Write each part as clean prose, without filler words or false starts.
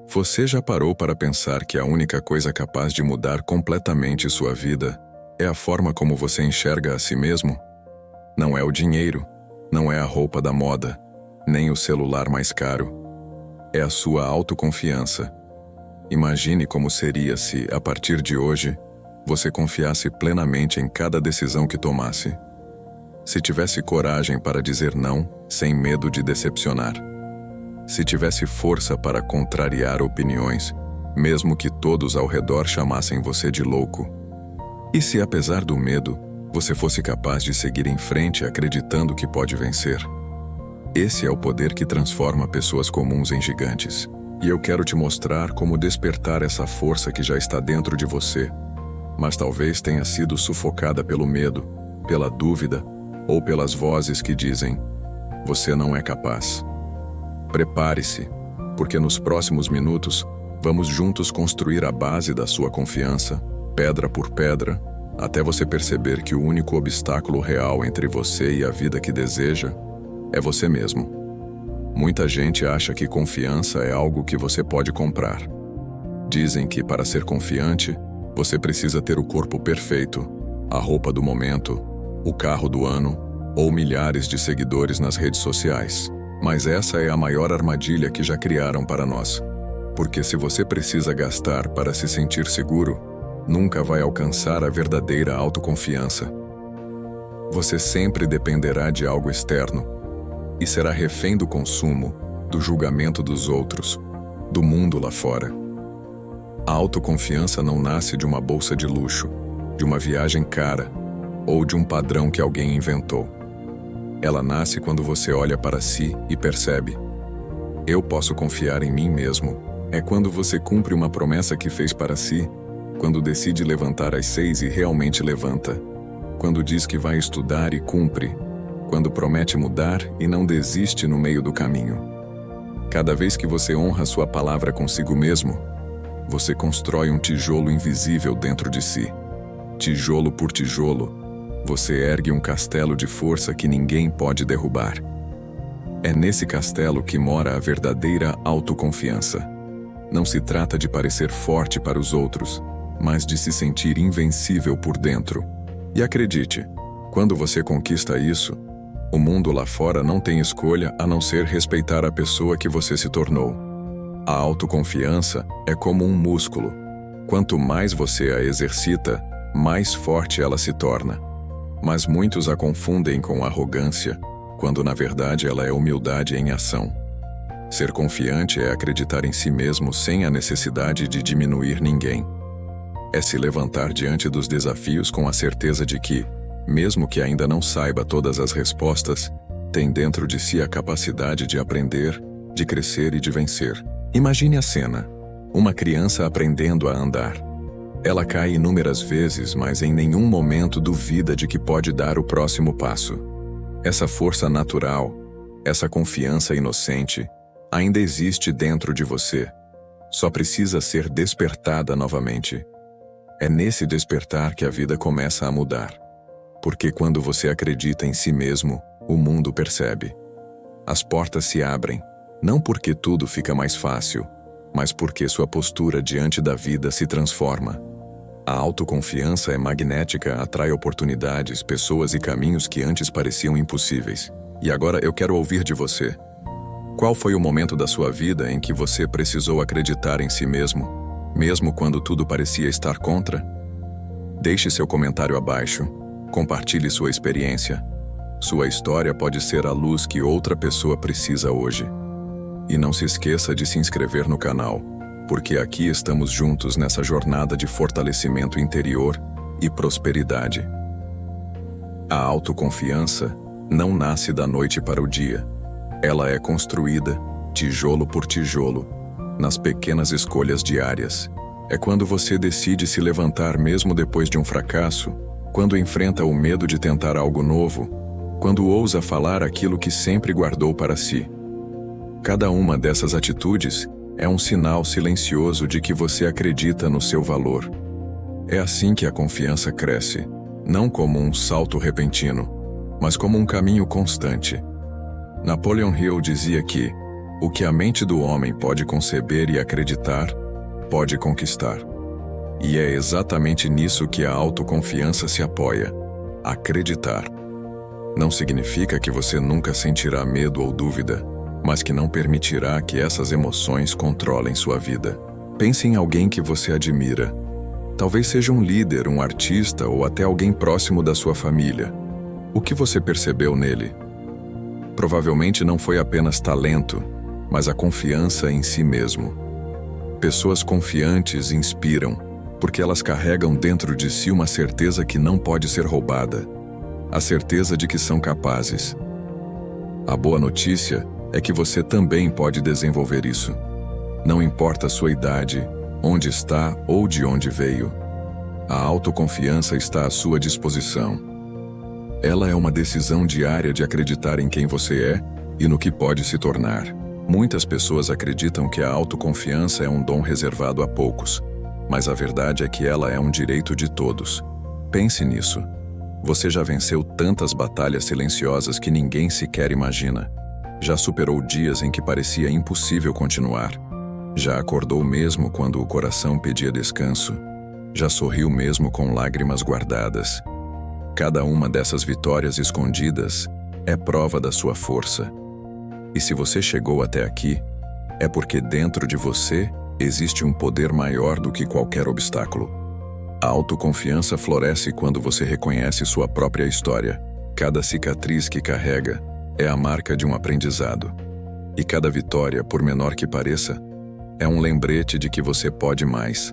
Você já parou para pensar que a única coisa capaz de mudar completamente sua vida é a forma como você enxerga a si mesmo? Não é o dinheiro, não é a roupa da moda, nem o celular mais caro. É a sua autoconfiança. Imagine como seria se, a partir de hoje, você confiasse plenamente em cada decisão que tomasse. Se tivesse coragem para dizer não, sem medo de decepcionar. Se tivesse força para contrariar opiniões, mesmo que todos ao redor chamassem você de louco. E se, apesar do medo, você fosse capaz de seguir em frente acreditando que pode vencer? Esse é o poder que transforma pessoas comuns em gigantes. E eu quero te mostrar como despertar essa força que já está dentro de você, mas talvez tenha sido sufocada pelo medo, pela dúvida ou pelas vozes que dizem: você não é capaz. Prepare-se, porque nos próximos minutos vamos juntos construir a base da sua confiança, pedra por pedra, até você perceber que o único obstáculo real entre você e a vida que deseja é você mesmo. Muita gente acha que confiança é algo que você pode comprar. Dizem que para ser confiante, você precisa ter o corpo perfeito, a roupa do momento, o carro do ano ou milhares de seguidores nas redes sociais. Mas essa é a maior armadilha que já criaram para nós. Porque se você precisa gastar para se sentir seguro, nunca vai alcançar a verdadeira autoconfiança. Você sempre dependerá de algo externo e será refém do consumo, do julgamento dos outros, do mundo lá fora. A autoconfiança não nasce de uma bolsa de luxo, de uma viagem cara ou de um padrão que alguém inventou. Ela nasce quando você olha para si e percebe: eu posso confiar em mim mesmo. É quando você cumpre uma promessa que fez para si, quando decide levantar às 6 e realmente levanta, quando diz que vai estudar e cumpre, quando promete mudar e não desiste no meio do caminho. Cada vez que você honra sua palavra consigo mesmo, você constrói um tijolo invisível dentro de si. Tijolo por tijolo, você ergue um castelo de força que ninguém pode derrubar. É nesse castelo que mora a verdadeira autoconfiança. Não se trata de parecer forte para os outros, mas de se sentir invencível por dentro. E acredite, quando você conquista isso, o mundo lá fora não tem escolha a não ser respeitar a pessoa que você se tornou. A autoconfiança é como um músculo. Quanto mais você a exercita, mais forte ela se torna. Mas muitos a confundem com arrogância, quando na verdade ela é humildade em ação. Ser confiante é acreditar em si mesmo sem a necessidade de diminuir ninguém. É se levantar diante dos desafios com a certeza de que, mesmo que ainda não saiba todas as respostas, tem dentro de si a capacidade de aprender, de crescer e de vencer. Imagine a cena: uma criança aprendendo a andar. Ela cai inúmeras vezes, mas em nenhum momento duvida de que pode dar o próximo passo. Essa força natural, essa confiança inocente, ainda existe dentro de você. Só precisa ser despertada novamente. É nesse despertar que a vida começa a mudar. Porque quando você acredita em si mesmo, o mundo percebe. As portas se abrem, não porque tudo fica mais fácil, mas porque sua postura diante da vida se transforma. A autoconfiança é magnética, atrai oportunidades, pessoas e caminhos que antes pareciam impossíveis. E agora eu quero ouvir de você. Qual foi o momento da sua vida em que você precisou acreditar em si mesmo, mesmo quando tudo parecia estar contra? Deixe seu comentário abaixo. Compartilhe sua experiência. Sua história pode ser a luz que outra pessoa precisa hoje. E não se esqueça de se inscrever no canal, porque aqui estamos juntos nessa jornada de fortalecimento interior e prosperidade. A autoconfiança não nasce da noite para o dia. Ela é construída, tijolo por tijolo, nas pequenas escolhas diárias. É quando você decide se levantar mesmo depois de um fracasso, quando enfrenta o medo de tentar algo novo, quando ousa falar aquilo que sempre guardou para si. Cada uma dessas atitudes é um sinal silencioso de que você acredita no seu valor. É assim que a confiança cresce, não como um salto repentino, mas como um caminho constante. Napoleon Hill dizia que O que a mente do homem pode conceber e acreditar, pode conquistar. E é exatamente nisso que a autoconfiança se apoia: acreditar. Não significa que você nunca sentirá medo ou dúvida, mas que não permitirá que essas emoções controlem sua vida. Pense em alguém que você admira. Talvez seja um líder, um artista ou até alguém próximo da sua família. O que você percebeu nele? Provavelmente não foi apenas talento, mas a confiança em si mesmo. Pessoas confiantes inspiram, porque elas carregam dentro de si uma certeza que não pode ser roubada, a certeza de que são capazes. A boa notícia é que você também pode desenvolver isso. Não importa a sua idade, onde está ou de onde veio. A autoconfiança está à sua disposição. Ela é uma decisão diária de acreditar em quem você é e no que pode se tornar. Muitas pessoas acreditam que a autoconfiança é um dom reservado a poucos, mas a verdade é que ela é um direito de todos. Pense nisso. Você já venceu tantas batalhas silenciosas que ninguém sequer imagina. Já superou dias em que parecia impossível continuar. Já acordou mesmo quando o coração pedia descanso. Já sorriu mesmo com lágrimas guardadas. Cada uma dessas vitórias escondidas é prova da sua força. E se você chegou até aqui, é porque dentro de você existe um poder maior do que qualquer obstáculo. A autoconfiança floresce quando você reconhece sua própria história. Cada cicatriz que carrega é a marca de um aprendizado. E cada vitória, por menor que pareça, é um lembrete de que você pode mais.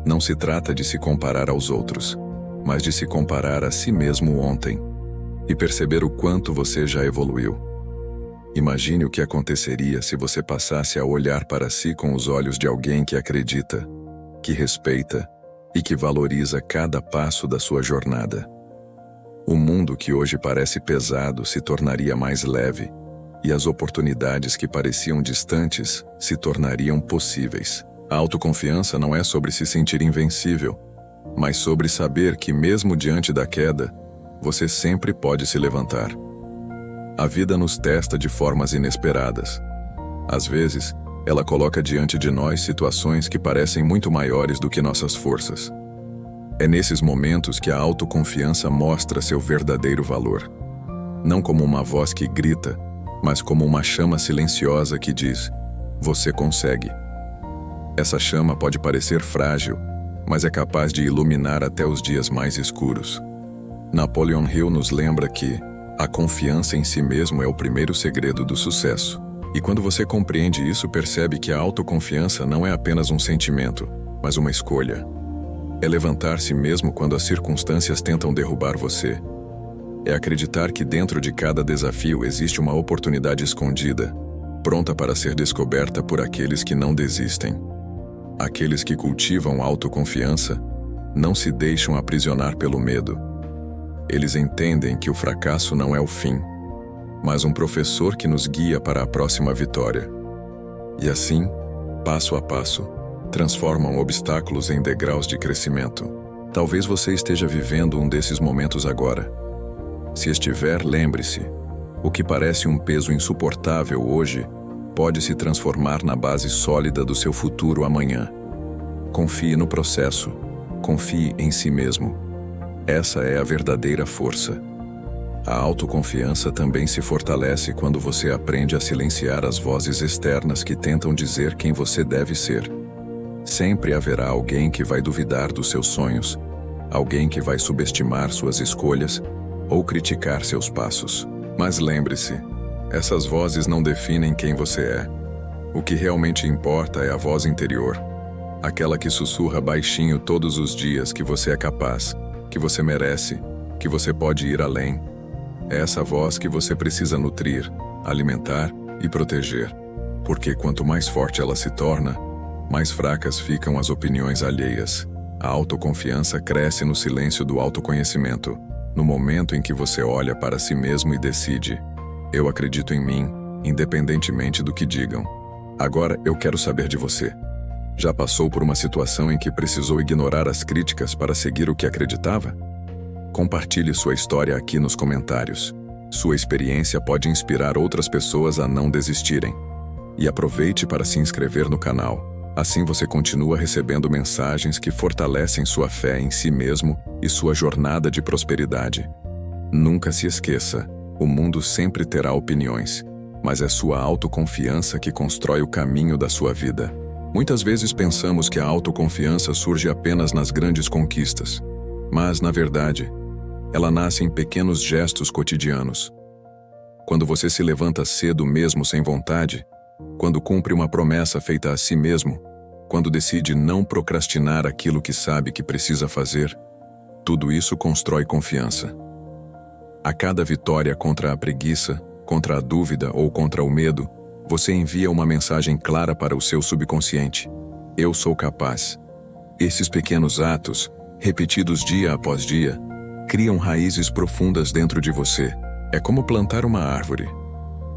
Não se trata de se comparar aos outros, mas de se comparar a si mesmo ontem e perceber o quanto você já evoluiu. Imagine o que aconteceria se você passasse a olhar para si com os olhos de alguém que acredita, que respeita e que valoriza cada passo da sua jornada. O mundo que hoje parece pesado se tornaria mais leve, e as oportunidades que pareciam distantes se tornariam possíveis. A autoconfiança não é sobre se sentir invencível, mas sobre saber que mesmo diante da queda, você sempre pode se levantar. A vida nos testa de formas inesperadas. Às vezes, ela coloca diante de nós situações que parecem muito maiores do que nossas forças. É nesses momentos que a autoconfiança mostra seu verdadeiro valor. Não como uma voz que grita, mas como uma chama silenciosa que diz: "Você consegue". Essa chama pode parecer frágil, mas é capaz de iluminar até os dias mais escuros. Napoleon Hill nos lembra que a confiança em si mesmo é o primeiro segredo do sucesso. E quando você compreende isso, percebe que a autoconfiança não é apenas um sentimento, mas uma escolha. É levantar-se mesmo quando as circunstâncias tentam derrubar você. É acreditar que dentro de cada desafio existe uma oportunidade escondida, pronta para ser descoberta por aqueles que não desistem. Aqueles que cultivam autoconfiança não se deixam aprisionar pelo medo. Eles entendem que o fracasso não é o fim, mas um professor que nos guia para a próxima vitória. E assim, passo a passo, transformam obstáculos em degraus de crescimento. Talvez você esteja vivendo um desses momentos agora. Se estiver, lembre-se, o que parece um peso insuportável hoje pode se transformar na base sólida do seu futuro amanhã. Confie no processo, confie em si mesmo. Essa é a verdadeira força. A autoconfiança também se fortalece quando você aprende a silenciar as vozes externas que tentam dizer quem você deve ser. Sempre haverá alguém que vai duvidar dos seus sonhos, alguém que vai subestimar suas escolhas ou criticar seus passos. Mas lembre-se, essas vozes não definem quem você é. O que realmente importa é a voz interior, aquela que sussurra baixinho todos os dias que você é capaz, que você merece, que você pode ir além. É essa voz que você precisa nutrir, alimentar e proteger, porque quanto mais forte ela se torna, mais fracas ficam as opiniões alheias. A autoconfiança cresce no silêncio do autoconhecimento, no momento em que você olha para si mesmo e decide: eu acredito em mim, independentemente do que digam. Agora eu quero saber de você. Já passou por uma situação em que precisou ignorar as críticas para seguir o que acreditava? Compartilhe sua história aqui nos comentários. Sua experiência pode inspirar outras pessoas a não desistirem. E aproveite para se inscrever no canal. Assim você continua recebendo mensagens que fortalecem sua fé em si mesmo e sua jornada de prosperidade. Nunca se esqueça, o mundo sempre terá opiniões, mas é sua autoconfiança que constrói o caminho da sua vida. Muitas vezes pensamos que a autoconfiança surge apenas nas grandes conquistas, mas, na verdade, ela nasce em pequenos gestos cotidianos. Quando você se levanta cedo mesmo sem vontade, quando cumpre uma promessa feita a si mesmo, quando decide não procrastinar aquilo que sabe que precisa fazer, tudo isso constrói confiança. A cada vitória contra a preguiça, contra a dúvida ou contra o medo, você envia uma mensagem clara para o seu subconsciente. Eu sou capaz. Esses pequenos atos, repetidos dia após dia, criam raízes profundas dentro de você. É como plantar uma árvore.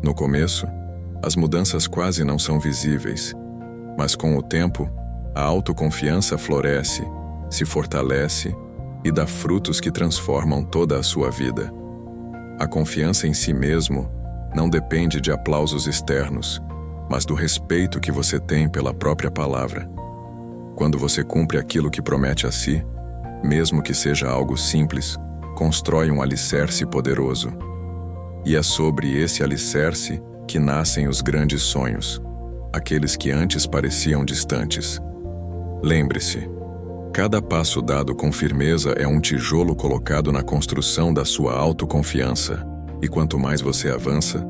No começo, as mudanças quase não são visíveis, mas com o tempo, a autoconfiança floresce, se fortalece e dá frutos que transformam toda a sua vida. A confiança em si mesmo não depende de aplausos externos, mas do respeito que você tem pela própria palavra. Quando você cumpre aquilo que promete a si, mesmo que seja algo simples, constrói um alicerce poderoso. E é sobre esse alicerce que nascem os grandes sonhos, aqueles que antes pareciam distantes. Lembre-se, cada passo dado com firmeza é um tijolo colocado na construção da sua autoconfiança, e quanto mais você avança,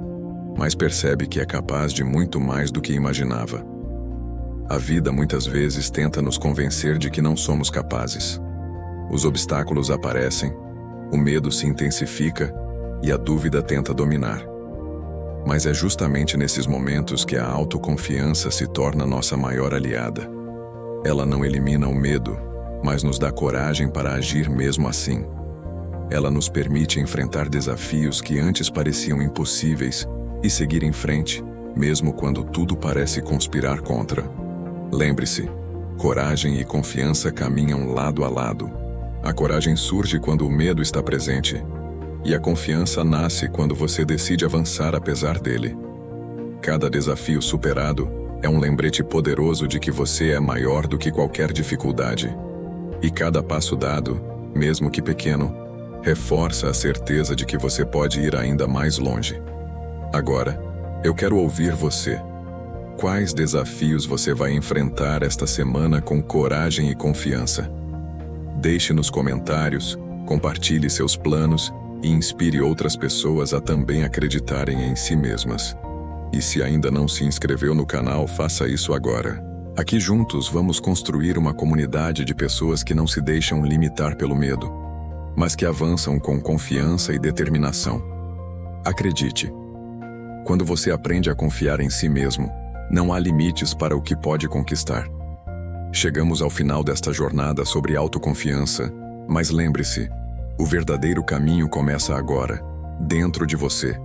mais percebe que é capaz de muito mais do que imaginava. A vida muitas vezes tenta nos convencer de que não somos capazes. Os obstáculos aparecem, o medo se intensifica e a dúvida tenta dominar. Mas é justamente nesses momentos que a autoconfiança se torna nossa maior aliada. Ela não elimina o medo, mas nos dá coragem para agir mesmo assim. Ela nos permite enfrentar desafios que antes pareciam impossíveis e seguir em frente, mesmo quando tudo parece conspirar contra. Lembre-se, coragem e confiança caminham lado a lado. A coragem surge quando o medo está presente, e a confiança nasce quando você decide avançar apesar dele. Cada desafio superado é um lembrete poderoso de que você é maior do que qualquer dificuldade. E cada passo dado, mesmo que pequeno, reforça a certeza de que você pode ir ainda mais longe. Agora, eu quero ouvir você. Quais desafios você vai enfrentar esta semana com coragem e confiança? Deixe nos comentários, compartilhe seus planos e inspire outras pessoas a também acreditarem em si mesmas. E se ainda não se inscreveu no canal, faça isso agora. Aqui juntos vamos construir uma comunidade de pessoas que não se deixam limitar pelo medo, mas que avançam com confiança e determinação. Acredite, quando você aprende a confiar em si mesmo, não há limites para o que pode conquistar. Chegamos ao final desta jornada sobre autoconfiança, mas lembre-se, o verdadeiro caminho começa agora, dentro de você.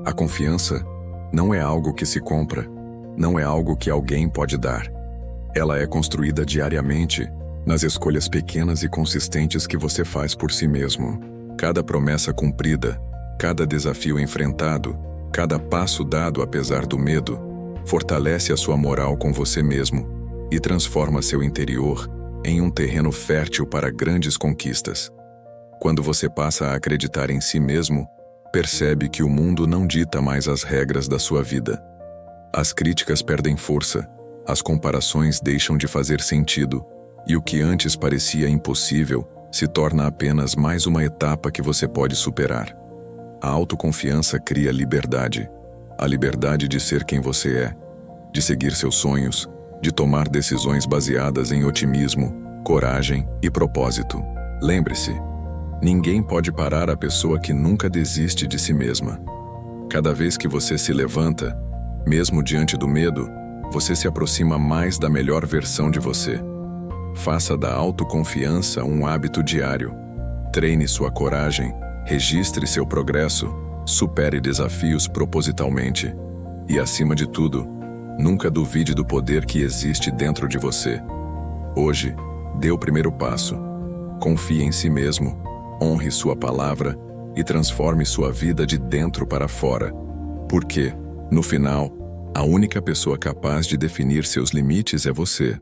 A confiança não é algo que se compra, não é algo que alguém pode dar. Ela é construída diariamente, nas escolhas pequenas e consistentes que você faz por si mesmo. Cada promessa cumprida, cada desafio enfrentado, cada passo dado apesar do medo, fortalece a sua moral com você mesmo e transforma seu interior em um terreno fértil para grandes conquistas. Quando você passa a acreditar em si mesmo, percebe que o mundo não dita mais as regras da sua vida. As críticas perdem força, as comparações deixam de fazer sentido, e o que antes parecia impossível se torna apenas mais uma etapa que você pode superar. A autoconfiança cria liberdade, a liberdade de ser quem você é, de seguir seus sonhos, de tomar decisões baseadas em otimismo, coragem e propósito. Lembre-se, ninguém pode parar a pessoa que nunca desiste de si mesma. Cada vez que você se levanta, mesmo diante do medo, você se aproxima mais da melhor versão de você. Faça da autoconfiança um hábito diário. Treine sua coragem, registre seu progresso, supere desafios propositalmente. E, acima de tudo, nunca duvide do poder que existe dentro de você. Hoje, dê o primeiro passo. Confie em si mesmo, honre sua palavra e transforme sua vida de dentro para fora. Porque, no final, A única pessoa capaz de definir seus limites é você.